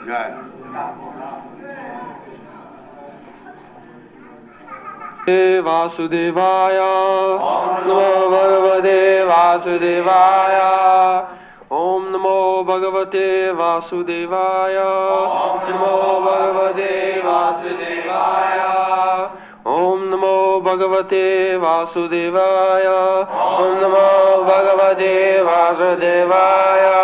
Jai. Vasudevaya, Namo Bhagavate Vasudevaya, Om Namo Bhagavate Vasudevaya, Namo Bhagavate Vasudevaya, Om Namo Bhagavate Vasudevaya, Om Namo Bhagavate Vasudevaya.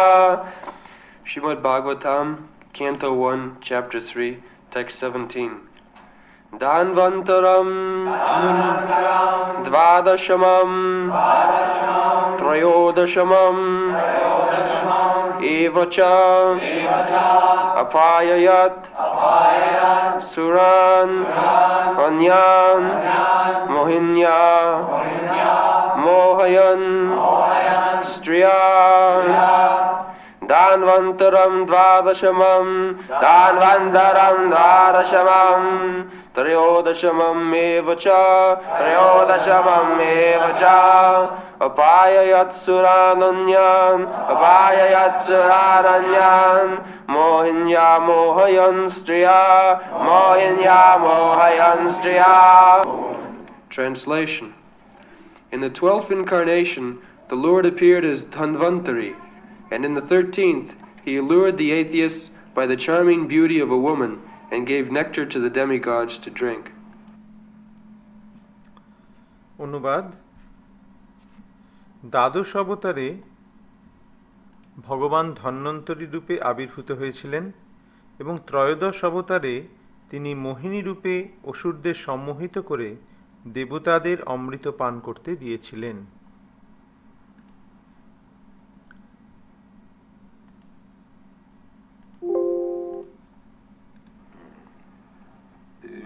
Srimad Bhagavatam, Canto 1, Chapter 3, Text 17. Danvantaram Dvadashamam Trayodashamam Evacha Apayayat Suran Anyan Mohinya Mohayan Striya Danvantaram Dvadashamam Danvantaram Dvadashamam Trayodashamam evacha Trayodashamam evacha Apayayat surananyan Apayayat surananyan Mohinya mohayan striya Mohinya mohayan striya. Translation. In the 12th incarnation, the Lord appeared as Dhanvantari, and in the 13th, he allured the atheists by the charming beauty of a woman and gave nectar to the demigods to drink. অনুবাদ দ্বাদশ অবতারে ভগবান ধন্বন্তরী রূপে আবির্ভূত হয়েছিলেন এবং ত্রয়োদশ অবতারে তিনি মোহিনী রূপে অসুরদের সম্মোহিত করে দেবতাদের অমৃত পান করতে দিয়েছিলেন।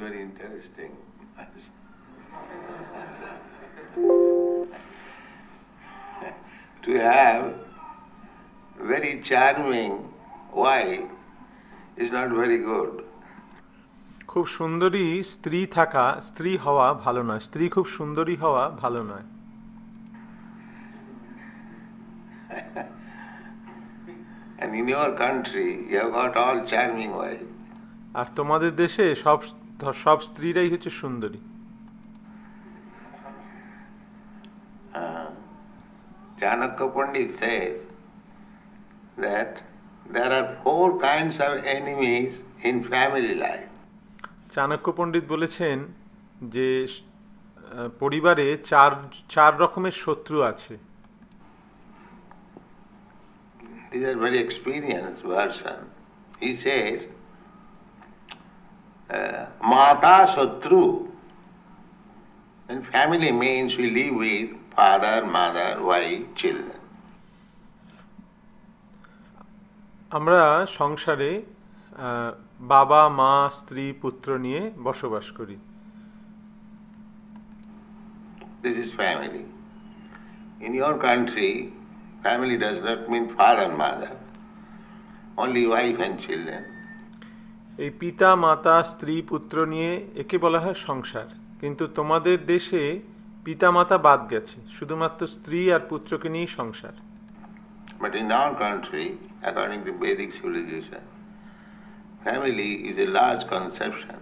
Very interesting. To have very charming wife is not very good. খুব সুন্দরী স্ত্রী হওয়া ভালো নয়। স্ত্রী খুব সুন্দরী হওয়া ভালো নয়। And in your country you have got all charming wives. আর তোমাদের দেশে সব স্ত্রীরাই হচ্ছে সুন্দরী। Chanakya Pandit says that there are 4 kinds of enemies in family life. Chanakya পণ্ডিত বলেছেন যে পরিবারে চার রকমের শত্রু আছে। These are very experienced person. He says Mata Shatru. And family means we live with father, mother, wife, children. আমরা সংসারে বাবা, মা, স্ত্রী, পুত্র নিয়ে বসবাস করি। This is family. In your country, family does not mean father, mother, only wife and children. এই পিতা, মাতা, স্ত্রী, পুত্র নিয়ে একে বলা হয় সংসার, কিন্তু তোমাদের দেশে পিতা মাতা বাদ গেছে, শুধুমাত্র স্ত্রী আর পুত্রকে নিয়েই সংসার। But in our country, according to Vedic civilization, family is a large conception.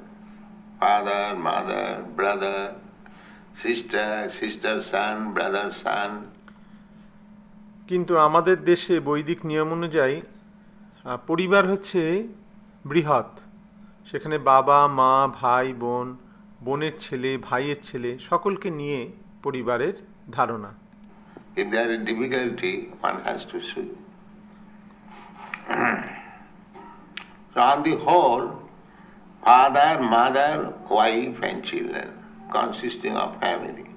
Father, mother, brother, sister, sister's son, brother's son. কিন্তু আমাদের দেশে বৈদিক নিয়ম অনুযায়ী পরিবার হচ্ছে বৃহৎ। সেখানে বাবা, মা, ভাই, বোন, বোনের ছেলে, ভাইয়ের ছেলে সকলকে নিয়ে পরিবারের ধারণা। If there is difficulty, one has to see. So on the whole, father, mother, wife and children consisting of family.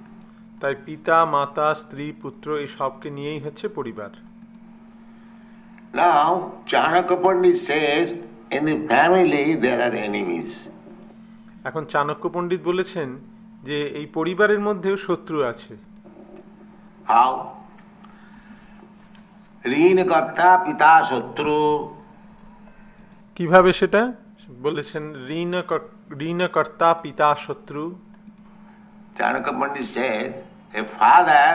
তাই পিতা, মাতা, স্ত্রী, পুত্র এই সবকে নিয়েই হচ্ছে পরিবার। Now, Chanakya Pandit says, in the family there are enemies. এখন চাণক্য পণ্ডিত বলেছেন যে এই পরিবারের মধ্যেও শত্রু আছে। How? ঋণকর্তা পিতা শত্রু। কিভাবে সেটা বলেছেন? ঋণকর্তা পিতা শত্রু। Chanakya Pandit said, a father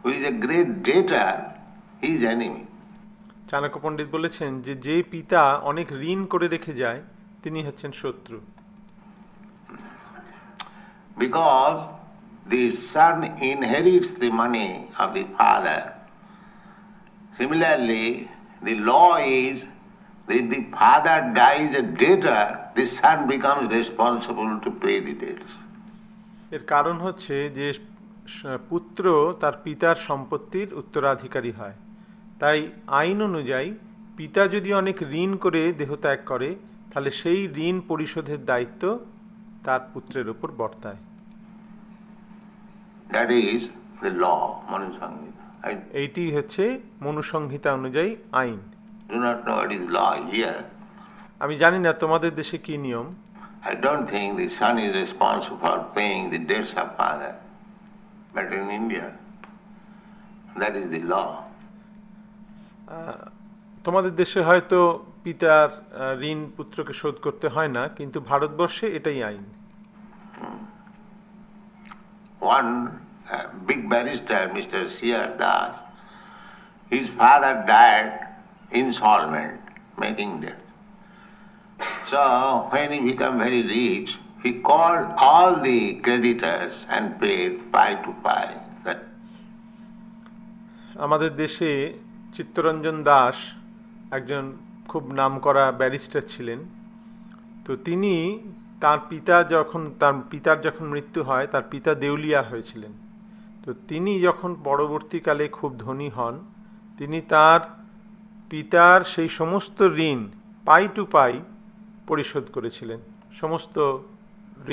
who is a great debtor, he is enemy. Chanakya পণ্ডিত বলেছেন যে যে পিতা অনেক ঋণ করে রেখে যায় তিনি হচ্ছেন শত্রু। Because the son inherits the money of the father. Similarly, the law is that if the father dies a debtor, the son becomes responsible to pay the debts. এর কারণ হচ্ছে যে পুত্র তার পিতার সম্পত্তির উত্তরাধিকারী হয়, তাই আইন অনুযায়ী পিতা যদি অনেক ঋণ করে দেহত্যাগ করে তাহলে সেই ঋণ পরিশোধের দায়িত্ব তার পুত্রের উপর বর্তায়। That is the law, Manu Samhita. I এইটি হচ্ছে মনুসংহিতা অনুযায়ী আইন। do not know what is law here. আমি জানি না তোমাদের দেশে কি নিয়ম। I don't think the son is responsible for paying the debts of father. But in India, that is the law. তোমাদের দেশে হয়তো পিতার ঋণ পুত্রকে শোধ করতে হয় না, কিন্তু ভারতবর্ষে এটাই আইন। One big barrister, Mr. C.R. Das, his father died insolvent, making debt. So when he became very rich, he called all the creditors and paid pie to pie. আমাদের দেশে চিত্তরঞ্জন দাস একজন খুব নামকরা ব্যারিস্টার ছিলেন। তো তিনি তার পিতার যখন মৃত্যু হয়, তার পিতা দেউলিয়া হয়েছিলেন। তো তিনি যখন পরবর্তীকালে খুব ধনী হন, তিনি তার পিতার সেই সমস্ত ঋণ পাই টু পাই পরিশোধ করেছিলেন, সমস্ত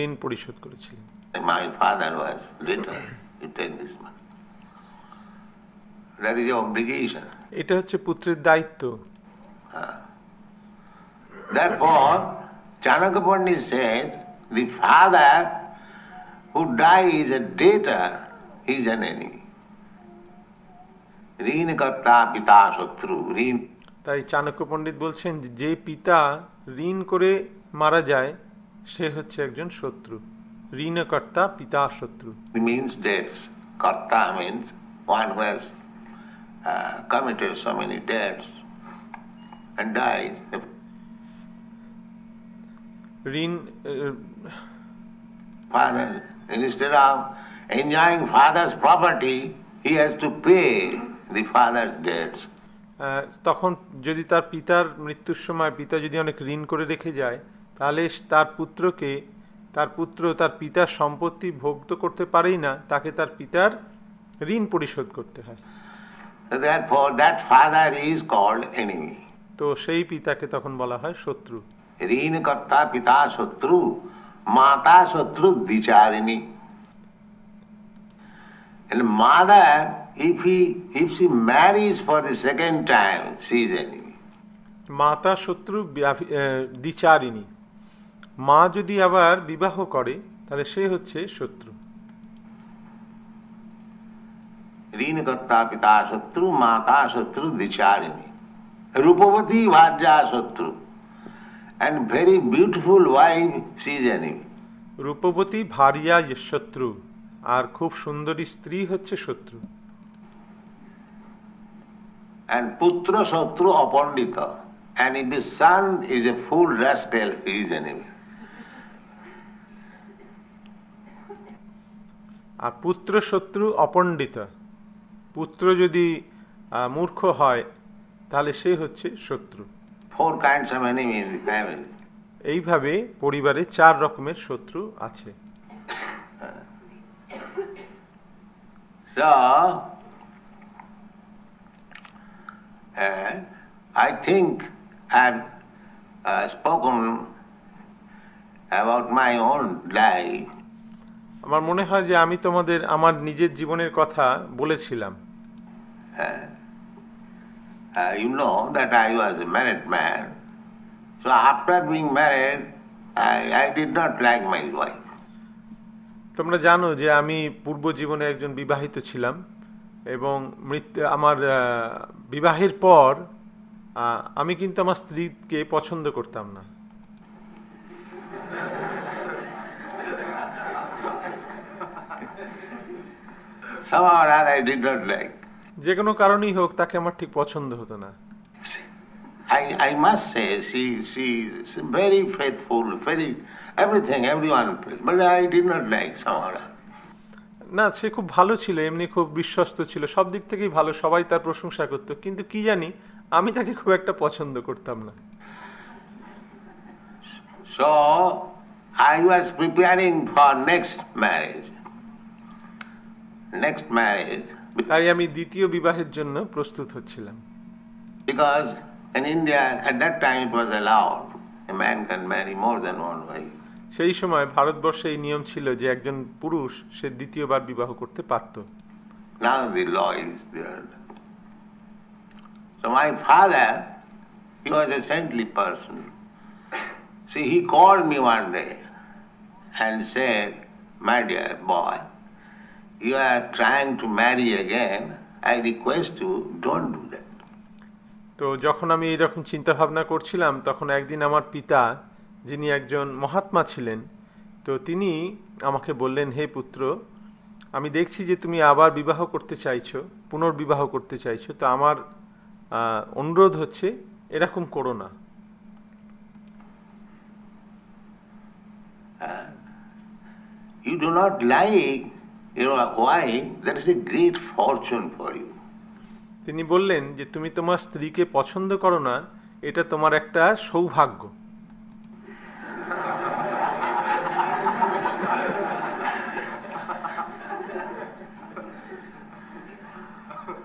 ঋণ পরিশোধ করেছিলেন। My father was later to take this money. That is your obligation. এটা হচ্ছে পুত্রের দায়িত্ব। Therefore, Chanakya Pandit says, the father who dies a debtor is an enemy. ঋণ কর্তা পিতা শত্রু। ঋণ তাই চাণক্য পণ্ডিত বলছেন যে পিতা ঋণ করে মারা যায় সে হচ্ছে একজন শত্রু। ঋণকর্তা পিতা শত্রু। means debts. Karta means one who has committed so many debts and dies. ঋণ Father, instead of enjoying father's property, he has to pay the father's debts. তখন যদি তার পিতার মৃত্যুর সময় পিতা যদি অনেক ঋণ করে রেখে যায়, তাহলে তার পুত্র তার পিতার সম্পত্তি ভোগ তো করতে পারেই না, তাকে তার পিতার ঋণ পরিশোধ করতে হয়। Therefore, that father is called enemy. তো সেই পিতাকে তখন বলা হয় শত্রু। ঋণ কর্তা পিতা শত্রু, মাতা শত্রু দ্বিচারিণী। And mother, if she marries for the second time, she is enemy. মাতা শত্রু দ্বিচারিণী। মা যদি আবার বিবাহ করে তাহলে সে হচ্ছে শত্রু। ঋণ কর্তা পিতা শত্রু, মাতা শত্রু দ্বিচারিণী। রূপবতী ভার্যা শত্রু, and very beautiful wife, she is enemy. রূপবতী ভার্যা শত্রু, আর খুব সুন্দরী স্ত্রী হচ্ছে শত্রু। And putra শত্রু অপণ্ডিত, and if the son is a fool rascal, he is enemy. আর পুত্র শত্রু অপণ্ডিত, পুত্র যদি মূর্খ হয় তাহলে সে হচ্ছে শত্রু। 4 kinds of enemy in the family. এইভাবে পরিবারে 4 রকমের শত্রু আছে। So, I think I've spoken about my own life. আমার মনে হয় যে আমি তোমাদের আমার নিজের জীবনের কথা বলেছিলাম। You know that I was a married man. So after being married, I did not like my wife. তোমরা জানো যে আমি পূর্ব জীবনে একজন বিবাহিত ছিলাম এবং আমার বিবাহের পর আমি কিন্তু আমার স্ত্রীকে পছন্দ করতাম না। Somehow or other I did not like. যে কোনো কারণেই হোক তাকে আমার ঠিক পছন্দ হতো না। I must say, she's very faithful, very everything, everyone prays. But I did not like Samara. না, সে খুব ভালো ছিল, এমনি খুব বিশ্বস্ত ছিল, সব দিক থেকেই ভালো, সবাই তার প্রশংসা করতো, কিন্তু কি জানি আমি তাকে খুব একটা পছন্দ করতাম না। So I was preparing for next marriage. তাই আমি দ্বিতীয় বিবাহের জন্য প্রস্তুত হচ্ছিলাম। Because in India at that time it was allowed a man can marry more than one wife. সেই সময় ভারতবর্ষে এই নিয়ম ছিল যে একজন পুরুষ সে দ্বিতীয়বার বিবাহ করতে পারত। Now the law is there. So my father, he was a saintly person. See, he called me one day and said, "My dear boy, you are trying to marry again. I request you, don't do that." তো যখন আমি এইরকম চিন্তা ভাবনা করছিলাম, তখন একদিন আমার পিতা, যিনি একজন মহাত্মা ছিলেন, তো তিনি আমাকে বললেন, হে পুত্র, আমি দেখছি যে তুমি আবার বিবাহ করতে চাইছো, পুনর্বিবাহ করতে চাইছো, তো আমার অনুরোধ হচ্ছে এরকম করো না। You do not like your wife, that is a great fortune for you. তিনি বললেন যে তুমি তোমার স্ত্রীকে পছন্দ করো না, এটা তোমার একটা সৌভাগ্য।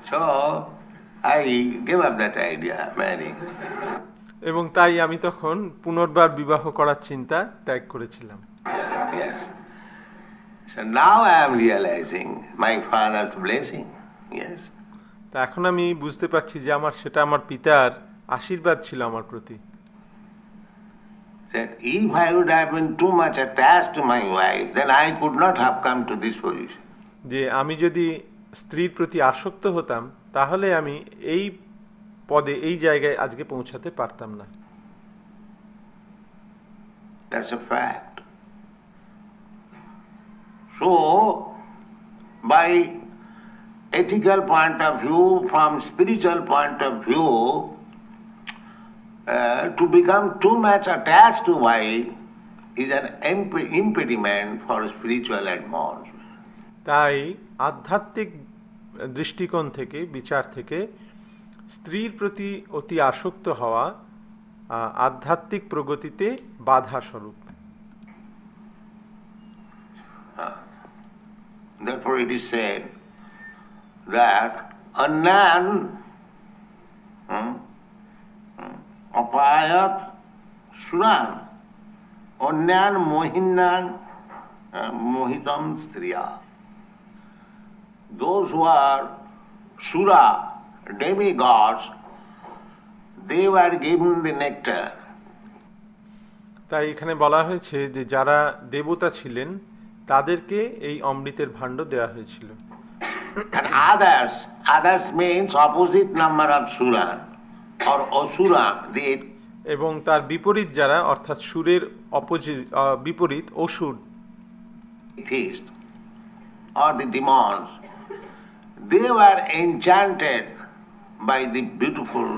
So I gave up that idea, marrying. এবং তাই আমি তখন পুনর্বার বিবাহ করার চিন্তা ত্যাগ করেছিলাম। Yes. So now I am realizing my father's blessing. Yes. তা এখন আমি বুঝতে পারছি যে সেটা আমার পিতার আশীর্বাদ ছিল আমার প্রতি। That if I would have been too much attached to my wife, then I could not have come to this position. যে আমি যদি স্ত্রীর প্রতি আসক্ত হতাম, তাহলে আমি এই পদে, এই জায়গায় আজকে পৌঁছাতে পারতাম না। That's a fact. So, by ethical point of view, from spiritual point of view, to become too much attached to wife is an impediment for spiritual advancement. তাই আধ্যাত্মিক দৃষ্টিকোণ থেকে, বিচার থেকে, স্ত্রীর প্রতি অতি আসক্ত হওয়া আধ্যাত্মিক প্রগতিতে বাধা স্বরূপ। Therefore it is said that annan apayat suran annan mohinnan mohitam striya. Those who are sura, demigods, they were given the nectar. তাই এখানে বলা হয়েছে যে যারা দেবতা ছিলেন তাদেরকে এই অমৃতের ভাণ্ড দেওয়া হয়েছিল। And others means opposite number of sura or asura. এবং তার বিপরীত যারা, অর্থাৎ সুরের বিপরীত অসুর, atheists or the demons, they were enchanted by the beautiful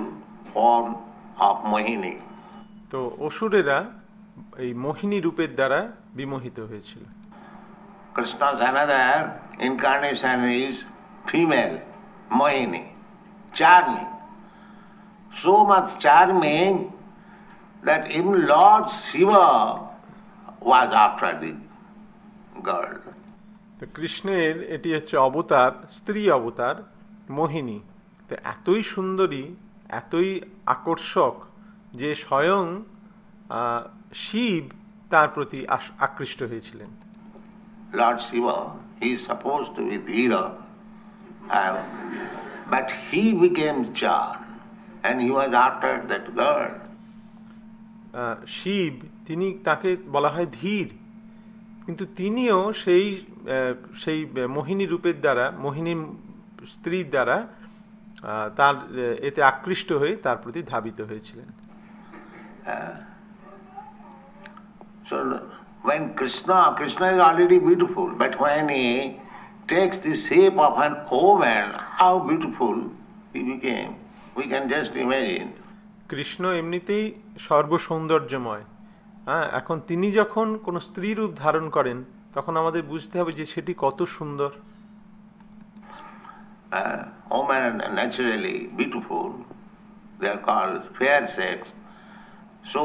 form of Mohini. তো অসুরেরা এই মোহিনী রূপের দ্বারা বিমোহিত হয়েছিল। Krishna's another incarnation is female, Mohini, charming. So much charming that even Lord Shiva was after the girl. তো কৃষ্ণের এটি হচ্ছে অবতার, স্ত্রী অবতার মোহিনী। তো এতই সুন্দরী, এতই আকর্ষক যে স্বয়ং শিব তার প্রতি আকৃষ্ট হয়েছিলেন। Lord Shiva, he is supposed to be Dhira, but he became Char and he was after that girl. Shiva, তিনি, তাকে বলা হয় ধীর, কিন্তু তিনিও সেই মোহিনী রূপের দ্বারা, মোহিনী স্ত্রীর দ্বারা তার এতে আকৃষ্ট হয়ে তার প্রতি ধাবিত হয়েছিলেন। So when Krishna is already beautiful, but when he takes the shape of an woman, how beautiful he became, we can just imagine. Krishna এমনিতেই সর্বসৌন্দর্যময়। হ্যাঁ, এখন তিনি যখন কোনো স্ত্রী রূপ ধারণ করেন তখন আমাদের বুঝতে হবে যে সেটি কত সুন্দর। Women are naturally beautiful. They are called fair sex. So,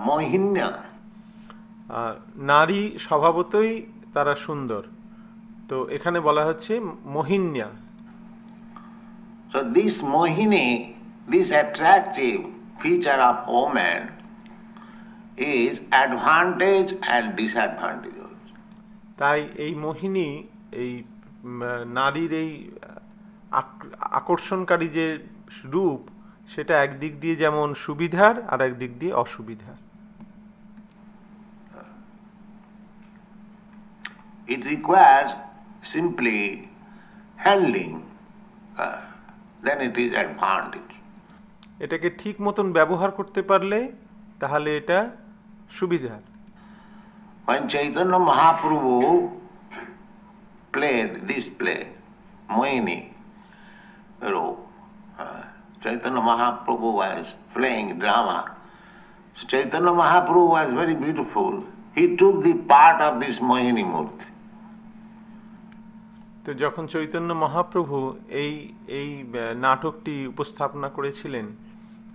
Mohinya. নারী স্বভাবতই তারা সুন্দর, তো এখানে বলা হচ্ছে মোহিন্যা। So this Mohini, this attractive feature of woman is advantage and disadvantage also. তাই এই মোহিনী, এই নারীর এই আকর্ষণকারী যে রূপ, সেটা একদিক দিয়ে যেমন সুবিধার আর একদিক দিয়ে অসুবিধার। It requires simply handling, then it is advantage. এটাকে ঠিক মতন ব্যবহার করতে পারলে তাহলে এটা সুবিধার। When Chaitanya Mahaprabhu played this play, Mohini role, Chaitanya Mahaprabhu was playing drama. So Chaitanya Mahaprabhu was very beautiful. He took the part of this Mohini Murti. তো যখন চৈতন্য মহাপ্রভু এই এই নাটকটি উপস্থাপনা করেছিলেন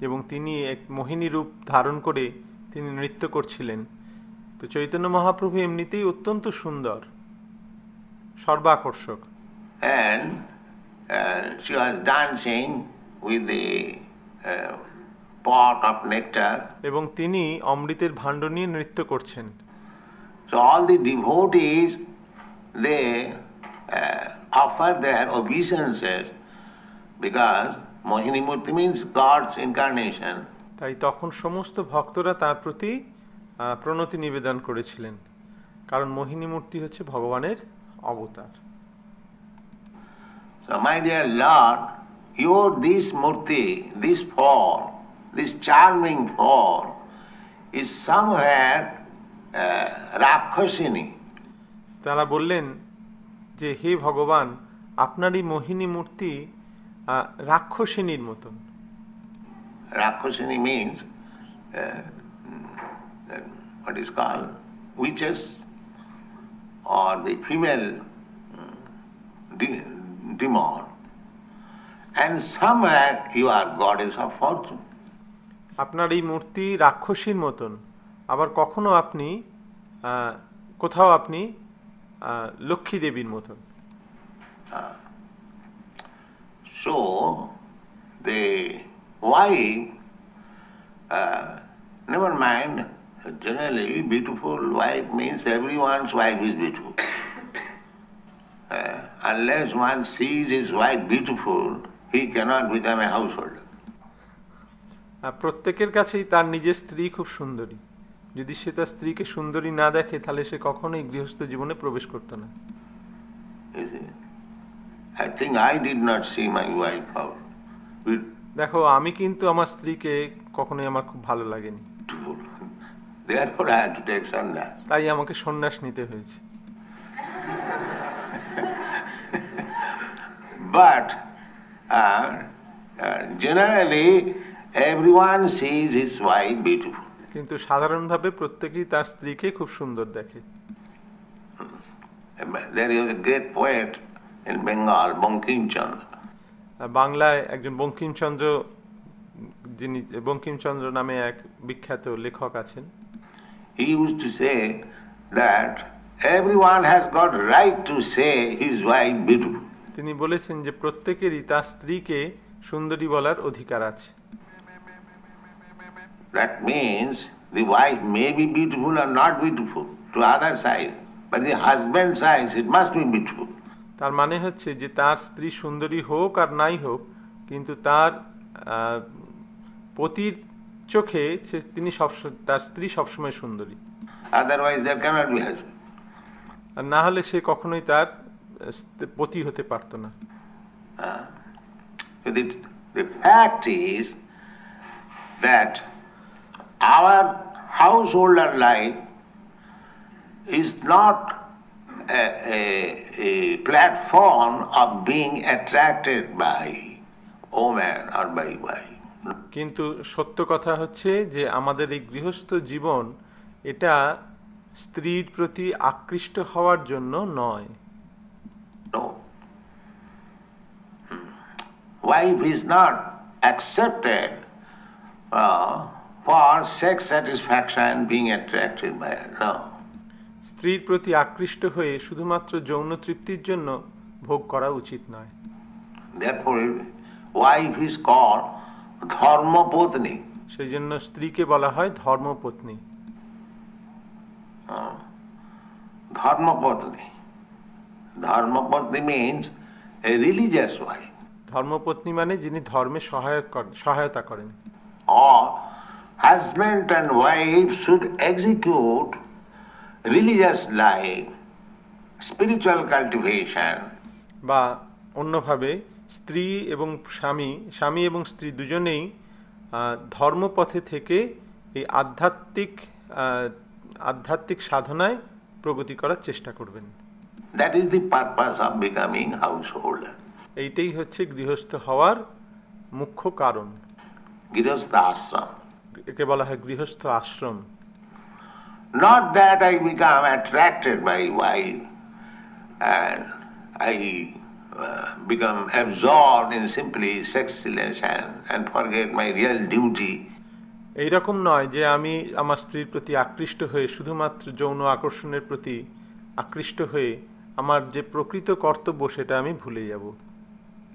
এবং তিনি এক মোহিনী রূপ ধারণ করে তিনি নৃত্য করছিলেন, তো চৈতন্য মহাপ্রভু এমনিতেই অত্যন্ত সুন্দর, সর্বাকর্ষক। And she was dancing with the pot of nectar. এবং তিনি অমৃতের ভাণ্ড নিয়ে নৃত্য করছেন। So all the devotees, they offer their obeisances because Mohini Murti means God's incarnation. তাই তখন সমস্ত ভক্তরা তার প্রতি প্রণতি নিবেদন করেছিলেন, কারণ মোহিনী মূর্তি হচ্ছে ভগবানের অবতার। So my dear Lord, your this Murti, this form, this charming form is somewhere Rakshasini. তারা বললেন যে হে ভগবান, আপনারই মোহিনী মূর্তি রাক্ষসিনীর মতন। Rakshasini means what is called witches or the female demon. And somewhere you are goddess of fortune. আপনার এই মূর্তি রাক্ষসীর মতন, আবার কখনো আপনি কোথাও আপনি লক্ষ্মী দেবীর মতন। So the wife, never mind, generally beautiful wife means everyone's wife is beautiful. Unless one sees his wife beautiful, he cannot become a householder. প্রত্যেকের কাছেই তার নিজের স্ত্রী খুব সুন্দরী, যদি সে তার স্ত্রীকে সুন্দরী না দেখে তাহলে সে কখনোই গৃহস্থ জীবনে প্রবেশ করত না। I think I did not see my wife out. দেখো, আমি কিন্তু আমার স্ত্রীকে কখনোই আমার খুব ভালো লাগেনি, Therefore I had to take sannyas. তাই আমাকে সন্ন্যাস নিতে হয়েছে। But generally everyone sees his wife beautiful. কিন্তু সাধারণভাবে প্রত্যেকেই তার স্ত্রীকে খুব সুন্দর দেখে। There is a great poet in Bengal, Bankim-chandra. বাংলায় একজন বঙ্কিমচন্দ্র, যিনি বঙ্কিমচন্দ্র নামে এক বিখ্যাত লেখক আছেন। He used to say that everyone has got right to say his wife beautiful. তিনি বলেছেন যে প্রত্যেকেরই তার স্ত্রীকে সুন্দরী বলার অধিকার আছে। That means the wife may be beautiful or not beautiful to other side, but the husband's eyes it must be beautiful. তার মানে হচ্ছে যে তার স্ত্রী সুন্দরী হোক আর নাই হোক, কিন্তু তার পতির চোখে তিনি তার স্ত্রী সবসময় সুন্দরী। Otherwise there cannot be husband. আর না হলে সে কখনোই তার পতি হতে পারত না। The fact is that our householder life is not a platform of being attracted by woman or by wife. কিন্তু সত্য কথা হচ্ছে যে আমাদের এই গৃহস্থ জীবন এটা স্ত্রীর প্রতি আকৃষ্ট হওয়ার জন্য নয়। No. Wife is not accepted for sex satisfaction, being attracted by her. No. স্ত্রীর প্রতি আকৃষ্ট হয়ে শুধুমাত্র যৌন তৃপ্তির জন্য ভোগ করা উচিত নয়। Therefore, wife is called dharmapatni. সেই জন্য স্ত্রীকে বলা হয় ধর্মপত্নী। Dharmapatni. Dharmapatni means a religious wife. ধর্মপত্নী মানে যিনি ধর্মে সহায়তা করেন। Or husband and wife should execute religious life, spiritual cultivation. বা অন্যভাবে স্ত্রী এবং স্বামী এবং স্ত্রী দুজনেই ধর্মপথে থেকে এই আধ্যাত্মিক সাধনায় প্রগতি করার চেষ্টা করবেন। That is the purpose of becoming householder. এইটাই হচ্ছে গৃহস্থ হওয়ার মুখ্য কারণ। Grihastha ashram. একে বলা হয় গৃহস্থ আশ্রম। Not that I become attracted by wife and I become absorbed in simply sex relation and forget my real duty. এইরকম নয় যে আমি আমার স্ত্রীর প্রতি আকৃষ্ট হয়ে শুধুমাত্র যৌন আকর্ষণের প্রতি আকৃষ্ট হয়ে আমার যে প্রকৃত কর্তব্য সেটা আমি ভুলে যাব,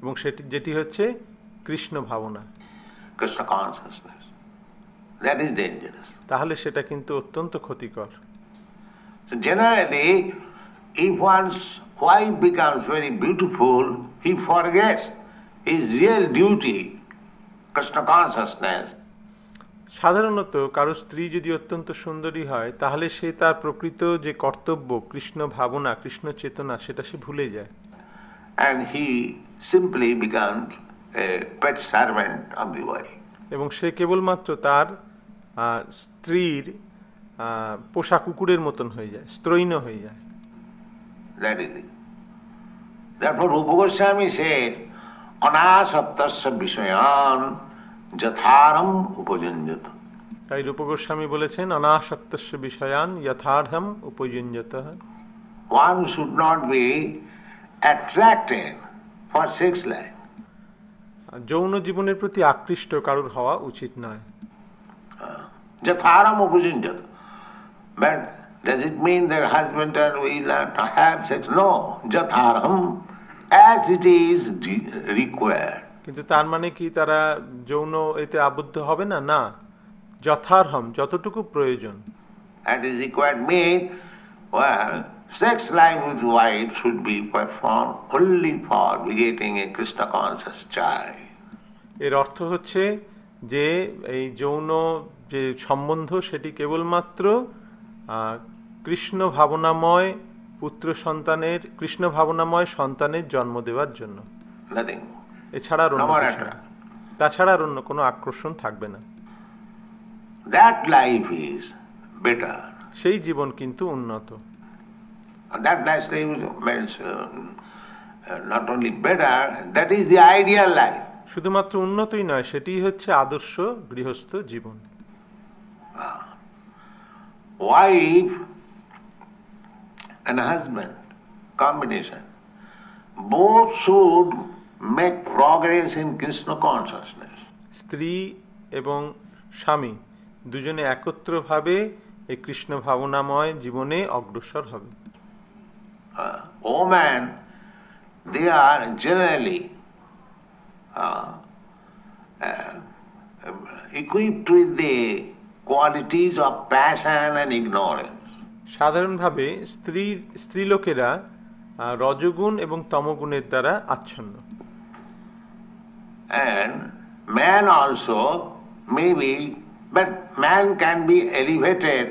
এবং যেটি হচ্ছে কৃষ্ণ ভাবনা। Krishna consciousness. That is dangerous. তাহলে সেটা কিন্তু অত্যন্ত ক্ষতিকর। So generally, if one's wife becomes very beautiful, he forgets his real duty, Krishna consciousness. সাধারণত কারো স্ত্রী যদি অত্যন্ত সুন্দরী হয় তাহলে সে তার প্রকৃত যে কর্তব্য কৃষ্ণ ভাবনা কৃষ্ণ চেতনা সেটা সে ভুলে যায়। And he simply becomes a pet servant of the wife. এবং সে কেবলমাত্র তার স্ত্রীর পোষা কুকুরের মতন হয়ে যায়, স্ত্রৈণ হয়ে যায়। That is it. Therefore, Rupa Goswami says, anasaktasya vishayan jatharam upajanjata. তাই রূপ গোস্বামী বলেছেন অনাসক্তস্য বিষয়ান যথার্থম উপযুঞ্জতঃ। One should not be attracted for sex life. যৌন জীবনের প্রতি আকৃষ্ট কারোর হওয়া উচিত নয়। Jatharam upajanjata. But does it mean that husband and wife are to have sex? No. Jatharam, as it is required. কিন্তু তার মানে কি তারা যৌন এতে আবদ্ধ হবে না? না, যথার্থম, যতটুকু প্রয়োজন। And is required means, well, sex life with wife should be performed only for begetting a Krishna conscious child. এর অর্থ হচ্ছে যে এই যৌন যে সম্বন্ধ সেটি কেবলমাত্র কৃষ্ণ ভাবনাময় কৃষ্ণ ভাবনাময় সন্তানের জন্ম দেওয়ার জন্য। Nothing. এছাড়া আর অন্য কিছু না। তাছাড়া আর অন্য কোনো আকর্ষণ থাকবে না। That life is better. সেই জীবন কিন্তু উন্নত। That life means not only better, that is the ideal life. শুধুমাত্র উন্নতই নয়, সেটিই হচ্ছে আদর্শ গৃহস্থ জীবন। Wife and husband combination, both should make progress in Krishna consciousness. স্ত্রী এবং স্বামী দুজনে একত্রভাবে এই কৃষ্ণ ভাবনাময় জীবনে অগ্রসর হবে। Women, they are generally equipped with the qualities of passion and ignorance. সাধারণভাবে স্ত্রীলোকেরা রজগুণ এবং তমগুণের দ্বারা আচ্ছন্ন। And man also maybe, but man can be elevated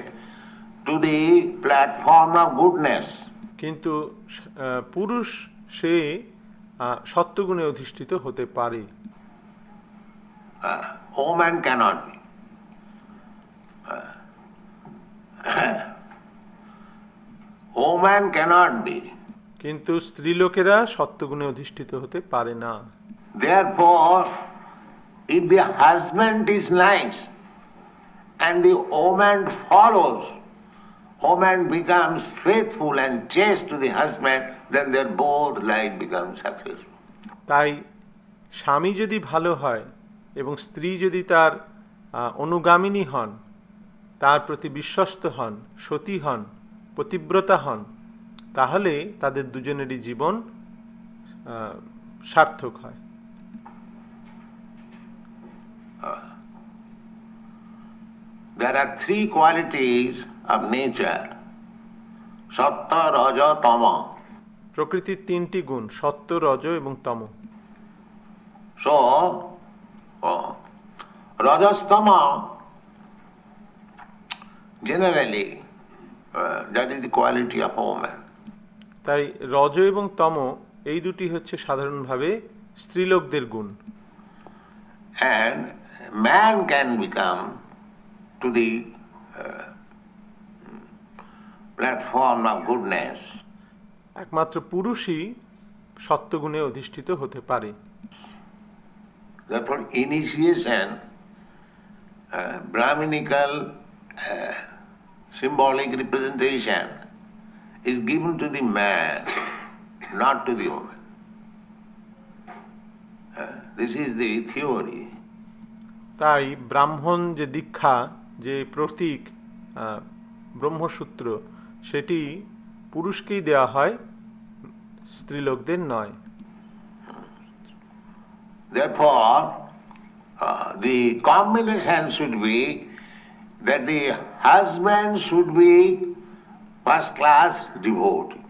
to the platform of goodness. কিন্তু পুরুষ সে সত্যগুণে অধিষ্ঠিত হতে পারে। Woman cannot be. Woman cannot be. কিন্তু স্ত্রীলোকেরা সত্যগুণে অধিষ্ঠিত হতে পারে না। Therefore, if the husband is nice and the woman follows, woman becomes faithful and chaste to the husband, then their both life becomes successful. তাই স্বামী যদি ভালো হয় এবং স্ত্রী যদি তার অনুগামিনী হন, তার প্রতি বিশ্বস্ত হন, সতী হন, পতিব্রতা হন, তাহলে তাদের দুজনেরই জীবন সার্থক হয়। There are three qualities of nature: sattva, raja, tama. প্রকৃতির তিনটি গুণ, সত্ত্ব, রজ এবং তম। So, rajastama, generally, that is the quality of a woman. তাই রজ এবং তম এই দুটি হচ্ছে সাধারণভাবে স্ত্রীলোকদের গুণ। And man can become to the platform of goodness. একমাত্র পুরুষই সত্ত্বগুণে অধিষ্ঠিত হতে পারে। Therefore, initiation, Brahminical symbolic representation is given to the man, not to the woman. This is the theory. তাই ব্রাহ্মণ যে দীক্ষা, যে প্রতীক ব্রহ্মসূত্র, সেটি পুরুষকেই দেওয়া হয়, স্ত্রীলোকদের নয়। Therefore, the combination should be that the husband should be first class devotee.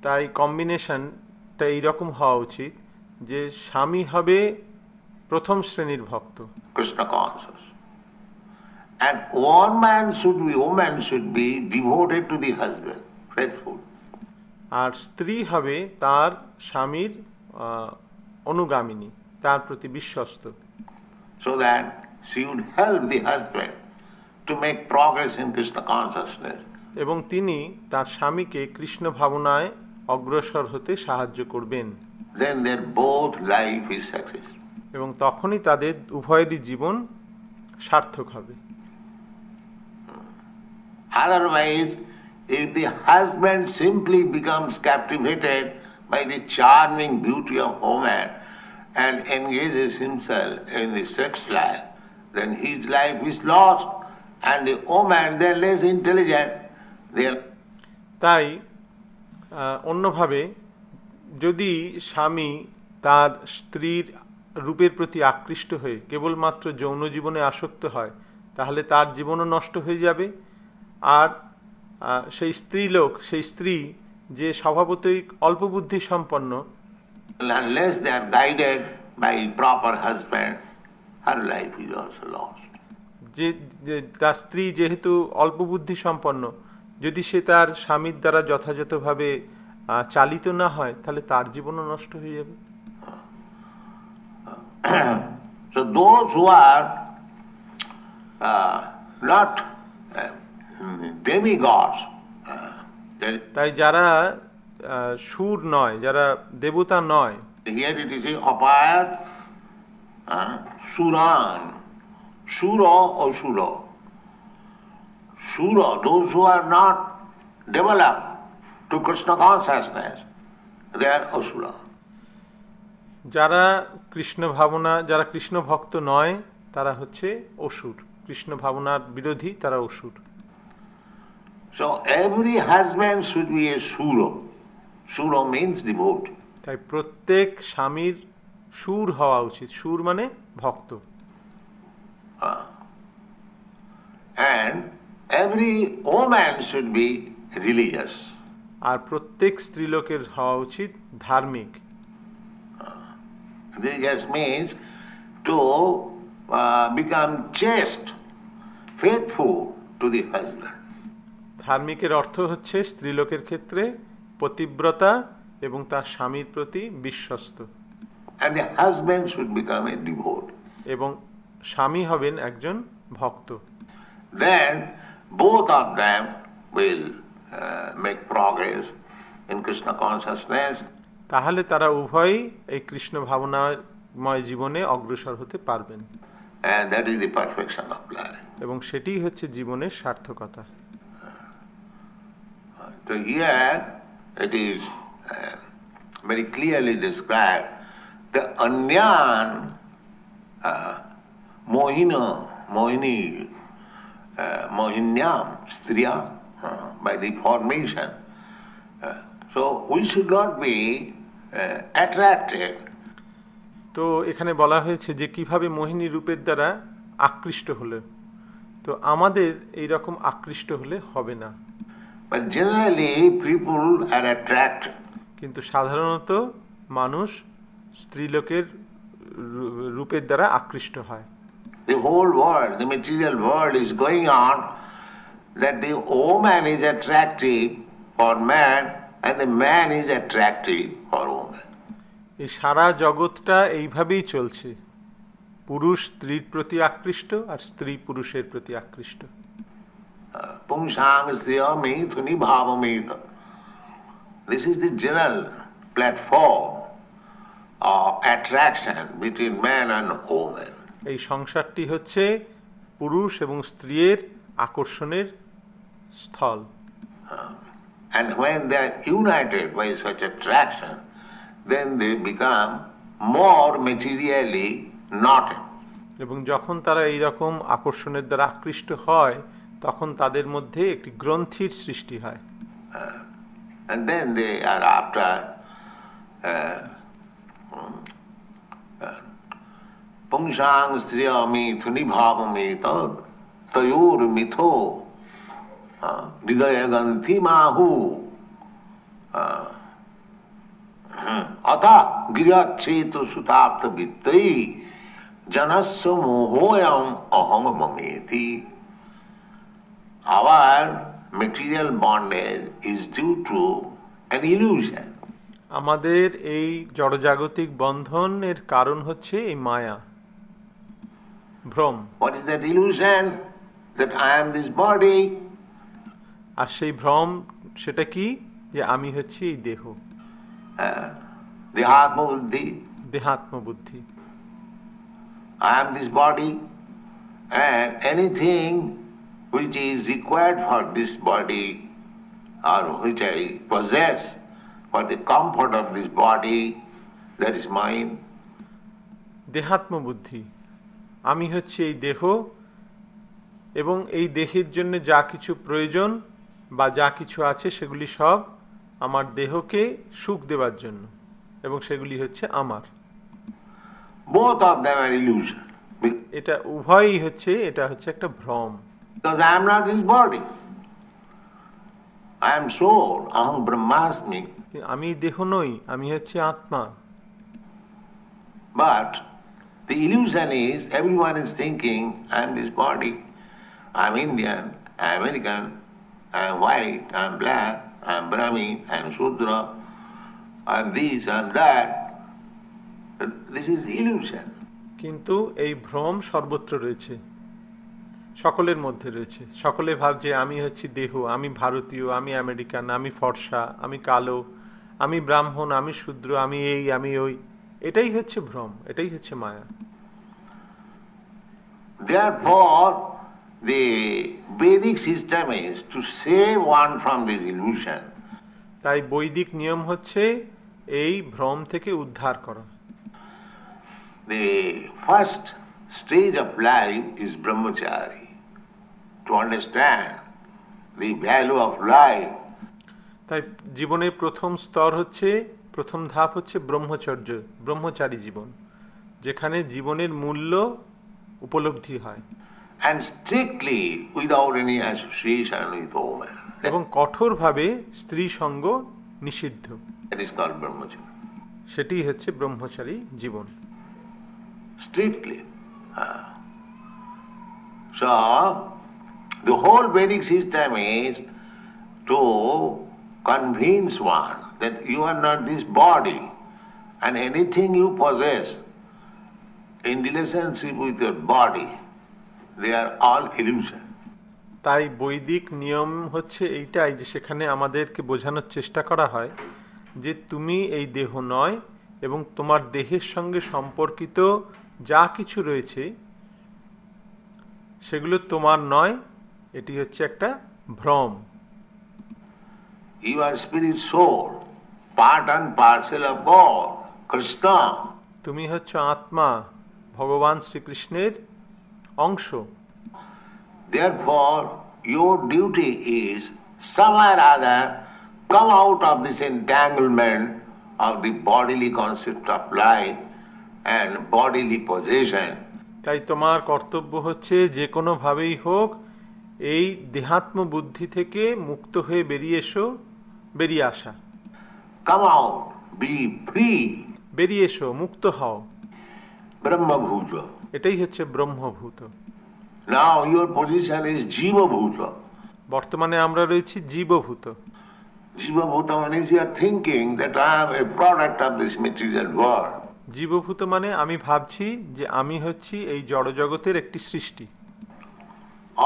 তাই কম্বিনেশনটা এইরকম হওয়া উচিত যে স্বামী হবে প্রথম শ্রেণীর ভক্ত, Krishna conscious. And woman should be devoted to the husband, faithful. আর স্ত্রী হবে তার স্বামীর অনুগামিনী, তার প্রতি বিশ্বস্ত, So that she would help the husband to make progress in Krishna consciousness. এবং তিনি তার স্বামীকে কৃষ্ণ ভাবনায় অগ্রসর হতে সাহায্য করবেন। Then their both life is success. এবং তখনই তাদের উভয়েরই জীবন সার্থক হবে। Otherwise, if the husband simply becomes captivated by the charming beauty of woman and engages himself in the sex life, then his life is lost, and the woman, they're less intelligent. তাই অন্যভাবে যদি স্বামী তার স্ত্রীর রূপের প্রতি আকৃষ্ট হয়ে কেবলমাত্র যৌন জীবনে আসক্ত হয়, তাহলে তার জীবনও নষ্ট হয়ে যাবে। আর সেই স্ত্রীলোক, সেই স্ত্রী যে স্বভাবতই অল্প বুদ্ধি সম্পন্ন, unless they are guided by proper husband, her life is also lost. যে তার স্ত্রী যেহেতু অল্প বুদ্ধি সম্পন্ন, যদি সে তার স্বামীর দ্বারা যথাযথভাবে চালিত না হয়, তাহলে তার জীবনও নষ্ট হয়ে যাবে। So those who are not demigods, তাই যারা সুর নয়, যারা দেবতা নয়, here it is apayat suran, sura or sura. Sura, those who are not developed to Krishna consciousness, they are asura. যারা কৃষ্ণ ভাবনা, যারা কৃষ্ণ ভক্ত নয়, তারা হচ্ছে অসুর। কৃষ্ণ ভাবনার বিরোধী, তারা অসুর। So every husband should be a sura. Sura means devotee. তাই প্রত্যেক স্বামীর সুর হওয়া উচিত। সুর মানে ভক্ত। And every woman should be religious. আর প্রত্যেক স্ত্রীলোকের হওয়া উচিত ধার্মিক। Religious means to become chaste, faithful to the husband. ধার্মিকের অর্থ হচ্ছে স্ত্রীলোকের ক্ষেত্রে পতিব্রতা এবং তার স্বামীর প্রতি বিশ্বস্ত। And the husband should become a devotee. এবং স্বামী হবেন একজন ভক্ত। Then both of them will make progress in Krishna consciousness. তাহলে তারা উভয়ই এই কৃষ্ণ ভাবনার ময় জীবনে অগ্রসর হতে পারবেন। And that is the perfection of life. এবং সেটিই হচ্ছে জীবনের সার্থকতা। So here it is very clearly described the anyan mohinyam striya by the formation. So we should not be attracted. তো এখানে বলা হয়েছে যে কিভাবে মোহিনী রূপের দ্বারা আকৃষ্ট হলে, তো আমাদের এই রকম আকৃষ্ট হলে হবে না। But generally people are attracted. কিন্তু সাধারণত মানুষ স্ত্রীলোকের রূপের দ্বারা আকৃষ্ট হয়। The whole world, the material world is going on that the woman is attractive for man and the man is attractive for woman. এই সারা জগৎটা এইভাবেই চলছে, পুরুষ স্ত্রীর প্রতি আকৃষ্ট আর স্ত্রী পুরুষের প্রতি আকৃষ্ট। Pungsang striya methuni bhavameta. This is the general platform of attraction between man and woman. এই সংসারটি হচ্ছে পুরুষ এবং স্ত্রীর আকর্ষণের স্থল। And when they are united by such attraction, then they become more materially knotted. এবং যখন তারা এই রকম আকর্ষণের দ্বারা আকৃষ্ট হয়, তখন তাদের মধ্যে একটি গ্রন্থির সৃষ্টি হয়। And then they are after Pungsang striya mithuni bhavameta tayor mitho hridaya ganthi mahu atha giryachetu sutapta vittai janasya mohoyam aham mameti. Our material bondage is due to an illusion. আমাদের এই জড়জাগতিক বন্ধনের কারণ হচ্ছে এই মায়া, ভ্রম। What is that illusion? That I am this body. আর সেই ভ্রম সেটা কি? যে আমি হচ্ছি এই দেহ, Dehatma buddhi. দেহাত্মবুদ্ধি। I am this body, and anything which is required for this body or which I possess for the comfort of this body, that is mine. দেহাত্মবুদ্ধি, আমি হচ্ছে এই দেহ এবং এই দেহের জন্য যা কিছু প্রয়োজন বা যা কিছু আছে সেগুলি সব আমার দেহকে সুখ দেওয়ার জন্য, এবং সেগুলি হচ্ছে আমার। Both of them are illusion. এটা উভয়ই হচ্ছে, এটা হচ্ছে একটা ভ্রম। Because I am not this body. I am soul. Aham Brahmasmi. আমি দেহ নই, আমি হচ্ছে আত্মা। But the illusion is everyone is thinking I am this body. I am Indian, I am American, I am white, I am black, I am Brahmin, I am Shudra, I am this, I am that. This is illusion. কিন্তু এই ভ্রম সর্বত্র রয়েছে, সকলের মধ্যে রয়েছে। সকলে ভাবছে আমি হচ্ছি দেহ, আমি ভারতীয়, আমি আমেরিকান, আমি ফর্সা, আমি কালো, আমি ব্রাহ্মণ, আমি শূদ্র, আমি এই, আমি ওই। এটাই হচ্ছে ভ্রম, এটাই হচ্ছে মায়া। Therefore, the Vedic system is to save one from this illusion. তাই বৈদিক নিয়ম হচ্ছে এই ভ্রম থেকে উদ্ধার করা। The first stage of life is brahmachari. To understand the value of life, তাই জীবনের প্রথম স্তর হচ্ছে, প্রথম ধাপ হচ্ছে ব্রহ্মচর্য, ব্রহ্মচারী জীবন, যেখানে জীবনের মূল্য উপলব্ধি হয়। and strictly without any association with woman. এবং কঠোরভাবে স্ত্রী সঙ্গ নিষিদ্ধ। That is called brahmacharya. সেটি হচ্ছে ব্রহ্মচারী জীবন। Strictly. So, the whole Vedic system is to convince one that you are not this body, and anything you possess in relationship with your body, they are all illusion. তাই বৈদিক নিয়ম হচ্ছে এইটাই, যে সেখানে আমাদেরকে বোঝানোর চেষ্টা করা হয় যে তুমি এই দেহ নয় এবং তোমার দেহের সঙ্গে সম্পর্কিত যা কিছু রয়েছে সেগুলো তোমার নয়, এটি হচ্ছে একটা ভ্রম। You are spirit soul, part and parcel of God, Krishna. তুমি হচ্ছে আত্মা, ভগবান শ্রীকৃষ্ণের অংশ। Therefore, your duty is somewhere or other come out of this entanglement of the bodily concept of life and bodily possession. তাই তোমার কর্তব্য হচ্ছে যে কোনোভাবেই হোক এই দেহাত্ম বুদ্ধি থেকে মুক্ত হয়ে বেরিয়ে আসা। Come out, be free. বেরিয়ে এসো, মুক্ত হও। Brahmabhuta. এটাই হচ্ছে ব্রহ্মভূত। Now your position is Jivabhuta. বর্তমানে আমরা রয়েছি জীবভূত। Jivabhuta means you are thinking that I am a product of this material world. জীবভূত মানে আমি ভাবছি যে আমি হচ্ছি এই জড়জগতের একটি সৃষ্টি।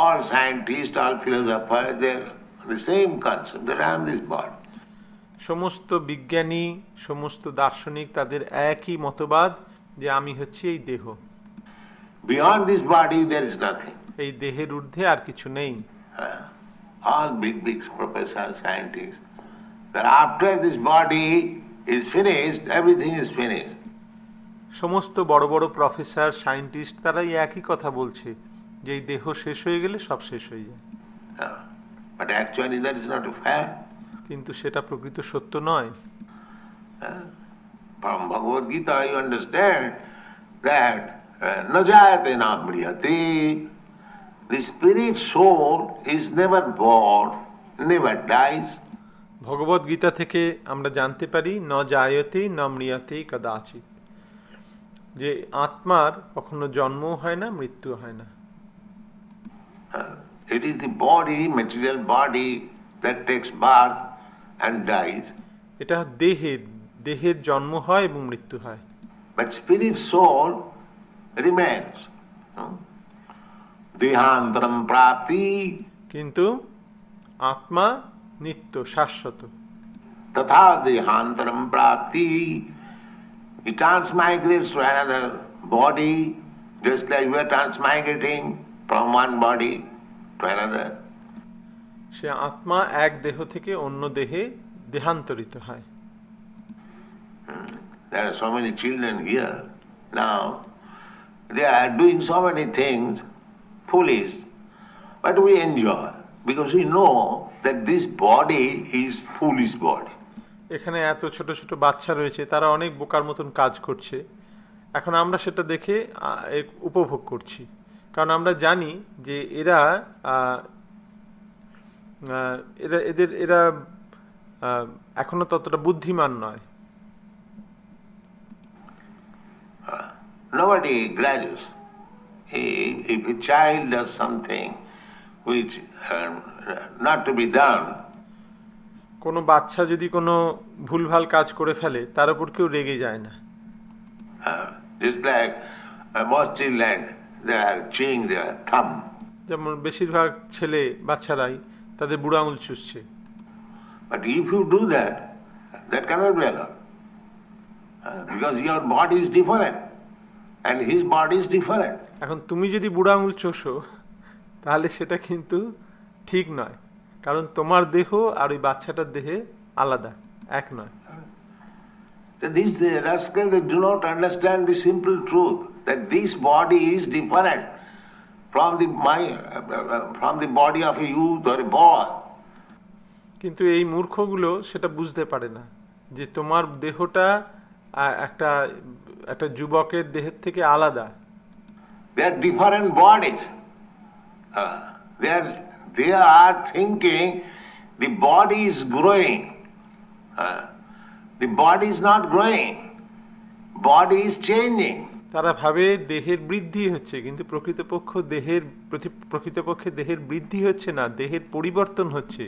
All scientists, all philosophers, they are the same concept that I am this body. সমস্ত বিজ্ঞানী, সমস্ত দার্শনিক তাদের একই মতবাদ যে আমি হচ্ছি এই দেহ। Beyond this body there is nothing. এই দেহের ঊর্ধ্বে আর কিছু নেই। All big professors, scientists, that after this body is finished, everything is finished. সমস্ত বড় বড় প্রফেসর, সায়েন্টিস্ট তারাই একই কথা বলছে যে এই দেহ শেষ হয়ে গেলে সব শেষ হয়ে যায়। But actually that is not a fact. কিন্তু সেটা প্রকৃত সত্য নয়। From Bhagavad Gita you understand that na jayate na mriyate. The spirit soul is never born, never dies. ভগবদ গীতা থেকে আমরা জানতে পারি ন জায়তে ন মৃয়তে কদাচিৎ, যে আত্মার কখনো জন্মও হয় না, মৃত্যু হয় না। It is the body, material body, that takes birth and dies. এটা দেহের জন্ম হয় এবং মৃত্যু হয়। But spirit soul remains. Dehantaram prapti. কিন্তু আত্মা নিত্য, শাশ্বত। Tatha dehantaram prapti. It transmigrates to another body, just like we are transmigrating from one body to another. সে আত্মা এক দেহ থেকে অন্য দেহে দেহান্তরিত হয়। There are so many children here now. They are doing so many things foolish, but we enjoy because we know that this body is foolish body. এখানে এত ছোট ছোট বাচ্চা রয়েছে, তারা অনেক বোকার মতন কাজ করছে। এখন আমরা সেটা দেখে উপভোগ করছি, কারণ আমরা জানি যে এরা এখনো ততটা বুদ্ধিমান নয়। Nobody grudges if a child does something which not to be done. কোনো বাচ্চা যদি কোনো ভুলভাল কাজ করে ফেলে তার উপর কেউ রেগে যায় না। Just like most children, they are chewing their thumb. যেমন বেশিরভাগ ছেলে বাচ্চারাই তাদের বুড়ো আঙুল চুষছে। But if you do that, that cannot be allowed. Because your body is different and his body is different. এখন তুমি যদি বুড়ো আঙুল চোষো তাহলে সেটা কিন্তু ঠিক নয়, কারণ তোমার দেহ আর ওই বাচ্চাটার দেহে আলাদা, এক নয়। These rascals, they do not understand the simple truth that this body is different from the body of a youth or a boy. কিন্তু এই মূর্খগুলো সেটা বুঝতে পারে না যে তোমার দেহটা একটা যুবকের দেহের থেকে আলাদা। They are different bodies. They are thinking the body is growing. The body is not growing. Body is changing. তারা ভাবে দেহের বৃদ্ধি হচ্ছে, কিন্তু প্রকৃতপক্ষে দেহের বৃদ্ধি হচ্ছে না, দেহের পরিবর্তন হচ্ছে।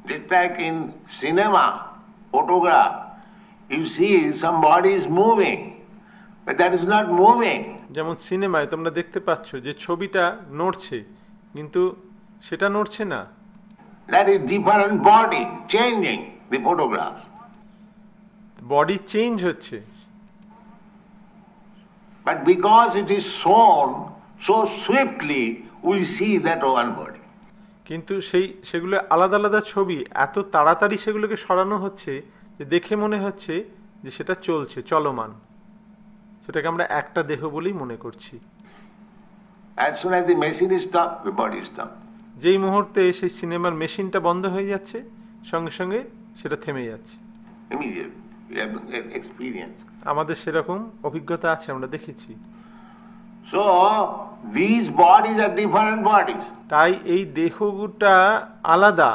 Just like in cinema, photograph, you see some body is moving, but that is not moving. যেমন সিনেমায় তোমরা দেখতে পাচ্ছ যে ছবিটা নড়ছে, কিন্তু সেটা নড়ছে না। That is different body, changing. the photographs. Body change হচ্ছে, But because it is shown so swiftly, we see that one body. কিন্তু সেগুলো আলাদা আলাদা ছবি, এত তাড়াতাড়ি সেগুলোকে সরানো হচ্ছে যে দেখে মনে হচ্ছে যে সেটা চলছে, চলমান, সেটাকে আমরা একটা দেহ বলেই মনে করছি। As soon as the machine is stopped, the body is stopped. যেই মুহূর্তে সেই সিনেমার মেশিনটা বন্ধ হয়ে যাচ্ছে, সঙ্গে সঙ্গে সেটা থেমে যাচ্ছে। Immediately. We have experience. আমাদের সেরকম অভিজ্ঞতা আছে, আমরা দেখেছি। So, these bodies are different bodies. তাই এই দেহটা আলাদা,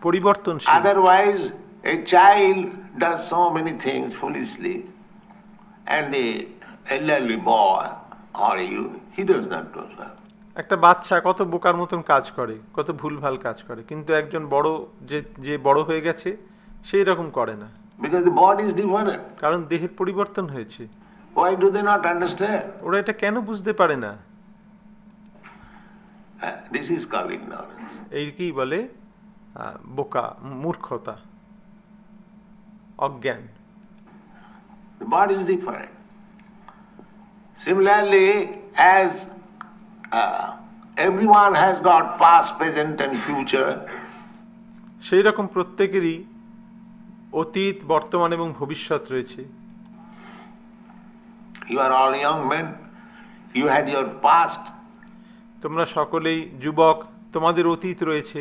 পরিবর্তনশীল। Otherwise, a child does so many things foolishly, and the elderly boy or you, he does not do so. একটা বাচ্চা কত বোকার মতন কাজ করে, কত ভুলভাল কাজ করে, কিন্তু একজন বড় যে বড় হয়ে গেছে সেই রকম করে না। Because the body is different. কারণ দেহের পরিবর্তন হয়েছে। Why do they not understand? ওরা এটা কেন বুঝতে পারে না? This is called ignorance. এইকেই বলে বোকা, মূর্খতা, অজ্ঞান। The body is different. Similarly, as everyone has got past, present and future, সেই রকম প্রত্যেকেরই অতীত, বর্তমান এবং ভবিষ্যৎ রয়েছে। you are all young men, you had your past, তোমরা সকলেই যুবক, তোমাদের অতীত রয়েছে।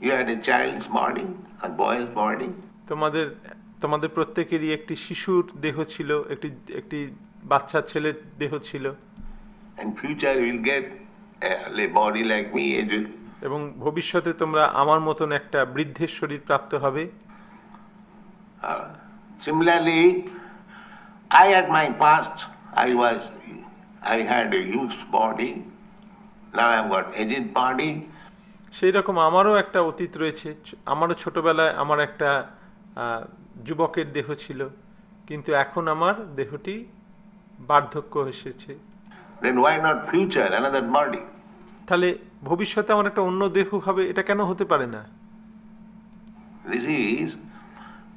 you had a child's body, a boy's body, তোমাদের প্রত্যেকেরই একটি শিশুর দেহ ছিল, একটি বাচ্চা ছেলের দেহ ছিল। and future you will get a body like me, aged. এবং ভবিষ্যতে তোমরা আমার মতন একটা বৃদ্ধের শরীর প্রাপ্ত হবে। Similarly, I at my past, I had a huge body, now I have got aged body. সেই রকম আমারও একটা অতীত রয়েছে, আমারও ছোটবেলায় আমার একটা যুবকের দেহ ছিল, কিন্তু এখন আমার দেহটি বার্ধক্য এসেছে। Then why not future, another body? তাহলে ভবিষ্যতে আমার একটা অন্য দেহ হবে, এটা কেন হতে পারে না? This is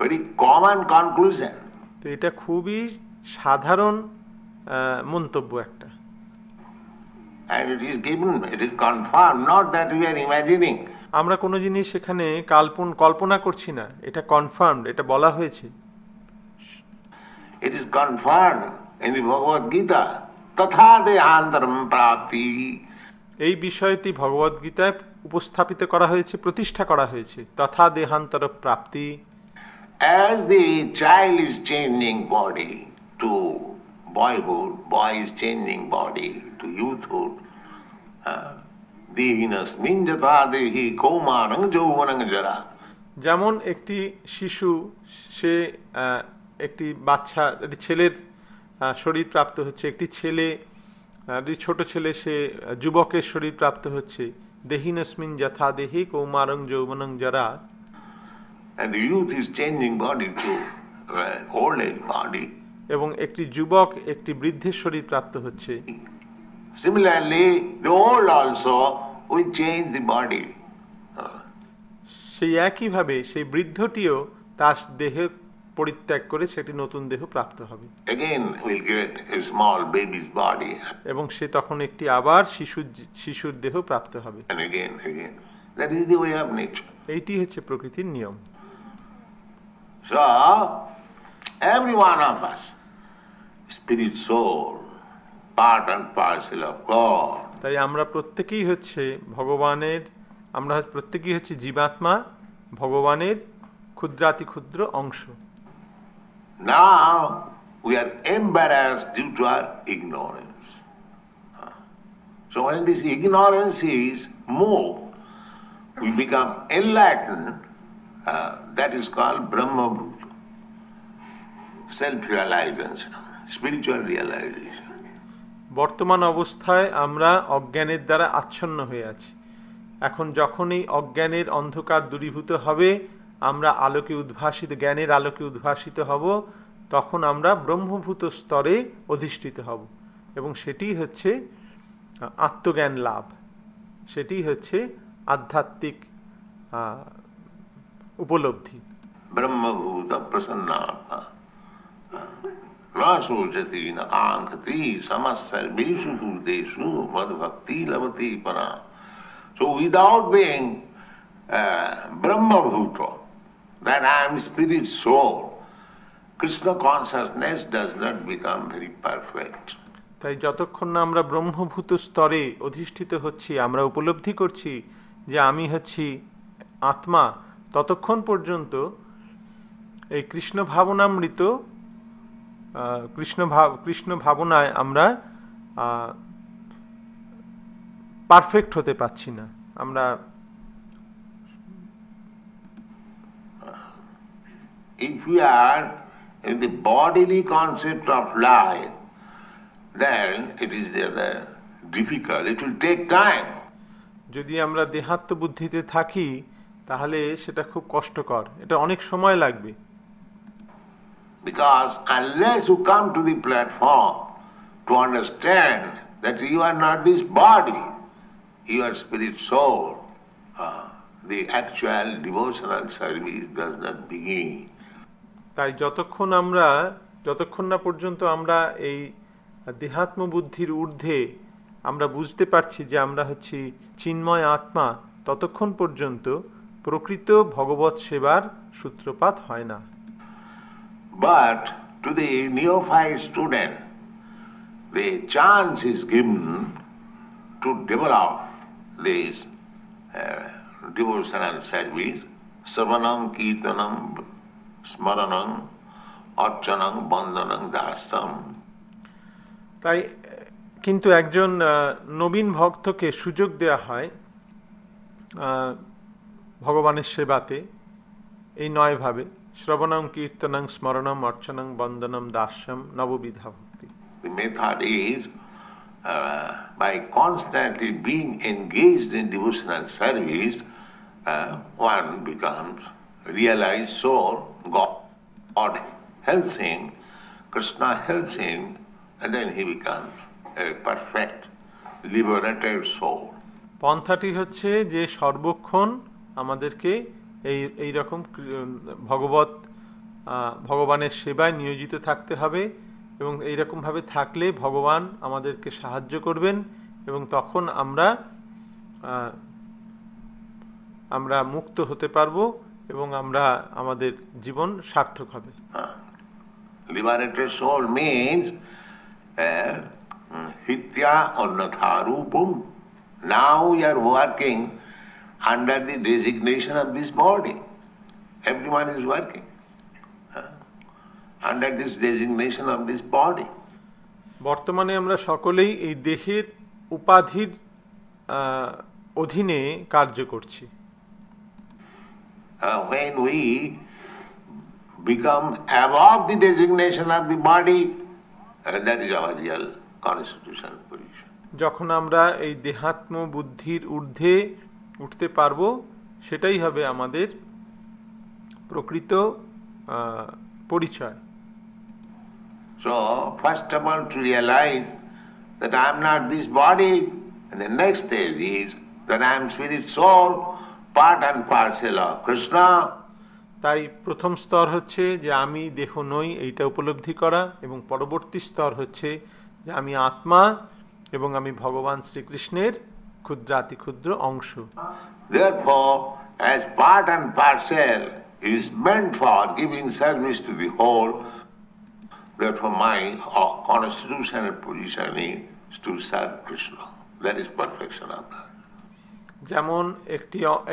very common conclusion. তো এটা খুবই সাধারণ মন্তব্য একটা। And it is given, it is confirmed, not that we are imagining. আমরা কোনো জিনিস সেখানে কল্পনা করছি না, এটা কনফার্মড, এটা বলা হয়েছে। It is confirmed in the Bhagavad Gita. Tatha dehantaram prapti. এই বিষয়টি ভগবদ গীতায় উপস্থাপিত করা হয়েছে, প্রতিষ্ঠা করা হয়েছে। তথা দেহান্তর প্রাপ্তি। As the child is changing body to boyhood, boy is changing body to youthhood. Dehinasmin jatha dehi kaumanang jauvanang jara. যেমন একটি শিশু, সে একটি বাচ্চা, একটি ছেলের শরীর প্রাপ্ত হচ্ছে, একটি ছোট ছেলে সে যুবকের শরীর প্রাপ্ত হচ্ছে। দেহিনস্মিন যথা দেহি কৌমারং যৌবনং জরা। And the youth is changing body to old age body. এবং একটি যুবক একটি বৃদ্ধের শরীর প্রাপ্ত হচ্ছে। Similarly, the old also will change the body. সেই একইভাবে সেই বৃদ্ধটিও তার দেহে পরিত্যাগ করে সেটি নতুন দেহ প্রাপ্ত হবে। Again will get a small baby's body. এবং সে তখন একটি আবার শিশুর দেহ প্রাপ্ত হবে। And again. That is the way of nature. এইটি হচ্ছে প্রকৃতির নিয়ম। So, every one of us, spirit soul, part and parcel of God. তাই আমরা প্রত্যেকেই হচ্ছে ভগবানের, আমরা প্রত্যেকেই হচ্ছে জীবাত্মা, ভগবানের ক্ষুদ্রাতি ক্ষুদ্র অংশ। Now we are embarrassed due to our ignorance. So when this ignorance is moved, we become enlightened. That is called Brahma Bhuta, self-realization, spiritual realization. বর্তমান অবস্থায় আমরা অজ্ঞানের দ্বারা আচ্ছন্ন হয়ে আছি। এখন যখন এই অজ্ঞানের অন্ধকার দূরীভূত হবে, আমরা জ্ঞানের আলোকে উদ্ভাসিত হব, তখন আমরা ব্রহ্মভূত স্তরে অধিষ্ঠিত হব, এবং সেটি হচ্ছে আত্মজ্ঞান লাভ, সেটি হচ্ছে আধ্যাত্মিক উপলব্ধি। Brahmabhuta prasannatma nasojati nakankati samasarveshu bhuteshu madbhakti lavati para. So without being Brahmabhuta, that I am spirit soul, Krishna consciousness does not become very perfect. তাই যতক্ষণ না আমরা ব্রহ্মভূত স্তরে অধিষ্ঠিত হচ্ছি, আমরা উপলব্ধি করছি যে আমি হচ্ছি আত্মা, ততক্ষণ পর্যন্ত এই কৃষ্ণ ভাবনামৃত কৃষ্ণ ভাবনায় আমরা পারফেক্ট হতে পারছি না। আমরা if we are in the bodily concept of life, then it is rather difficult, it will take time. যদি আমরা দেহাত্ম বুদ্ধিতে থাকি তাহলে সেটা খুব কষ্টকর, এটা অনেক সময় লাগবে। Because unless you come to the platform to understand that you are not this body, you are spirit soul, the actual devotional service does not begin. তাই যতক্ষণ না পর্যন্ত আমরা এই দেহাত্ম বুদ্ধির ঊর্ধ্বে আমরা বুঝতে পারছি যে আমরা হচ্ছি চিন্ময় আত্মা, ততক্ষণ পর্যন্ত প্রকৃত ভগবৎ সেবার সূত্রপাত হয় না। But to the neophyte student, the chance is given to develop this devotional service, Savanam, Kirtanam, Smaranam, Archanam, Bandhanam, Dasam. তাই কিন্তু একজন নবীন ভক্তকে সুযোগ দেয়া হয় ভগবানের সেবাতে এই 9 ভাবে, শ্রবণং, কীর্তনং, স্মরণম, অর্চনং, বন্দনম, দাস্যম, নববিধা ভক্তি। The method is by constantly being engaged in devotional service, one becomes realized soul. God helps him, Krishna helps him, and then he becomes a perfect liberated soul. পন্থাটি হচ্ছে যে সর্বক্ষণ আমাদেরকে এই রকম ভগবানের সেবায় নিয়োজিত থাকতে হবে, এবং এই রকম ভাবে থাকলে ভগবান আমাদেরকে সাহায্য করবেন এবং তখন আমরা মুক্ত হতে পারবো এবং আমরা আমাদের জীবন সার্থক হবে। Liberated soul means hitya annatha rupam. Now we are working under the designation of this body. Everyone is working under this designation of this body. বর্তমানে আমরা সকলেই এই দেহের উপাধির অধীনে কার্য করছি। When we become above the designation of the body, that is our real constitutional position. যখন আমরা এই দেহাত্ম বুদ্ধির ঊর্ধ্বে উঠতে পারবো, সেটাই হবে আমাদের প্রকৃত পরিচয়। So first of all to realize that I am not this body, and the next stage is that I am spirit soul, part and parcel of Krishna. তাই প্রথম স্তর হচ্ছে যে আমি দেহ নই, এইটা উপলব্ধি করা, এবং পরবর্তী স্তর হচ্ছে যে আমি আত্মা এবং আমি ভগবান শ্রীকৃষ্ণের ক্ষুদ্রাতি ক্ষুদ্র অংশ। Therefore, as part and parcel is meant for giving service to the whole, therefore my constitutional position is to serve Krishna. That is perfection of that. যেমন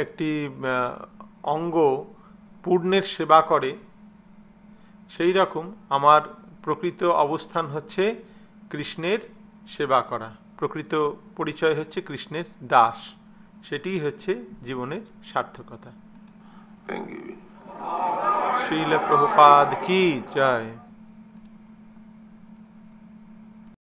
একটি অঙ্গ পূর্ণের সেবা করে, সেই রকম আমার প্রকৃত অবস্থান হচ্ছে কৃষ্ণের সেবা করা, প্রকৃত পরিচয় হচ্ছে কৃষ্ণের দাস, সেটিই হচ্ছে জীবনের সার্থকতা। Thank you. শ্রীল প্রভুপাদ কি জয়।